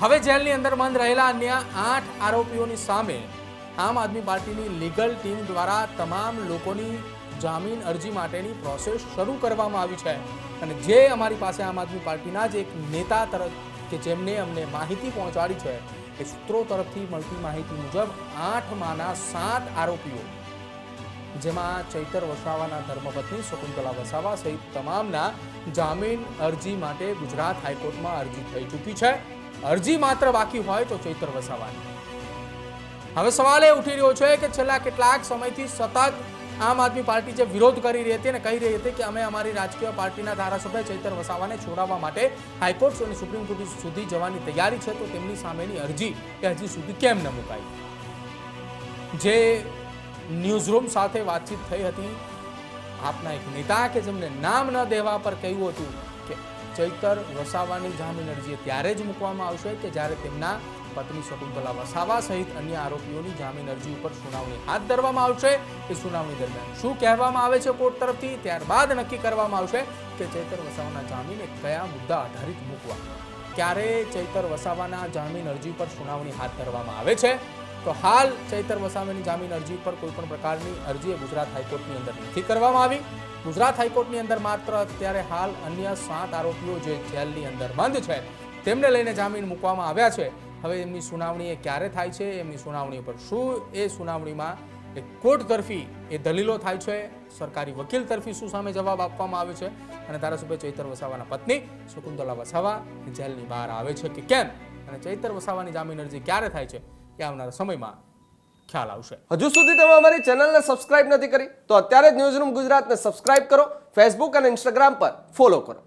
હવે જેલની અંદર બંધ રહેલા અન્ય 8 આરોપીઓની સામે આમ આદમી પાર્ટીની લીગલ ટીમ દ્વારા તમામ લોકોની જામીન અરજી માટેની પ્રોસેસ શરૂ કરવામાં આવી છે અને જે અમારી પાસે આમ આદમી પાર્ટીના જ એક નેતા તરફ કે જેમને અમને માહિતી પહોંચાડી છે એ સૂત્રો તરફથી મળતી માહિતી મુજબ 8માંના 7 આરોપીઓ જેમાં ચૈતર વસાવાના ધર્મપત્ની શકુંતલા વસાવા સહિત તમામના જામીન અરજી માટે ગુજરાત હાઈકોર્ટમાં અરજી થઈ ચૂકી છે। અરજી માત્ર બાકી હોય તો ચૈતર વસાવાની। હવે સવાલ એ ઉઠી રહ્યો છે કે છેલ્લા કેટલાક સમયથી સતત આમ આદમી પાર્ટી જે વિરોધ કરી રહી હતી અને કહી રહી હતી કે અમે અમારી રાજકીય પાર્ટીના ધારાસભ્ય ચૈતર વસાવાને છોડાવવા માટે હાઈકોર્ટ અને સુપ્રીમ કોર્ટ સુધી જવાની તૈયારી છે, તો તેમની સામેની અરજી એ હજી સુધી કેમ ન મુકાઈ? જે ન્યૂઝરૂમ સાથે વાતચીત થઈ હતી આપના એક નેતા કે જેમને નામ ન દેવા પર કહ્યું હતું કે ચૈતર વસાવાની જામીન અરજી ત્યારે જ મૂકવામાં આવશે કે જ્યારે તેમના પત્ની શકુંતલા વસાવા સહિત અન્ય આરોપીઓની જામીન અરજી ઉપર સુનાવણી હાથ ધરવામાં આવશે। એ સુનાવણી દરમિયાન શું કહેવામાં આવે છે કોર્ટ તરફથી, ત્યારબાદ નક્કી કરવામાં આવશે કે ચૈતર વસાવાના જામીન કયા મુદ્દા આધારિત મૂકવા। ક્યારે ચૈતર વસાવાના જામીન અરજી પર સુનાવણી હાથ ધરવામાં આવે છે? તો હાલ ચૈતર વસાવાની જામીન અરજી પર કોઈ પણ પ્રકારની અરજી ગુજરાત હાઈકોર્ટની અંદર નથી કરવામાં આવી। ગુજરાત હાઈકોર્ટની અંદર માત્ર અત્યારે હાલ અન્ય 7 આરોપીઓ જે જેલની અંદર બંધ છે તેમને લઈને જામીન મૂકવામાં આવ્યા છે। હવે એમની સુનાવણી એ ક્યારે થાય છે, એમની સુનાવણી પર શું એ સુનાવણીમાં એ કોર્ટ તરફી એ દલીલો થાય છે, સરકારી વકીલ તરફી શું સામે જવાબ આપવામાં આવે છે અને ધારાસભ્ય ચૈતર વસાવાના પત્ની શકુંતલા વસાવા જેલની બહાર આવે છે કે કેમ, અને ચૈતર વસાવાની જામીન અરજી ક્યારે થાય છે એ આવનારા સમયમાં ખ્યાલ આવશે। હજુ સુધી તમે અમારી ચેનલને સબસ્ક્રાઇબ નથી કરી તો અત્યારે જ ન્યૂઝરૂમ ગુજરાતને સબસ્ક્રાઇબ કરો, ફેસબુક અને ઇન્સ્ટાગ્રામ પર ફોલો કરો।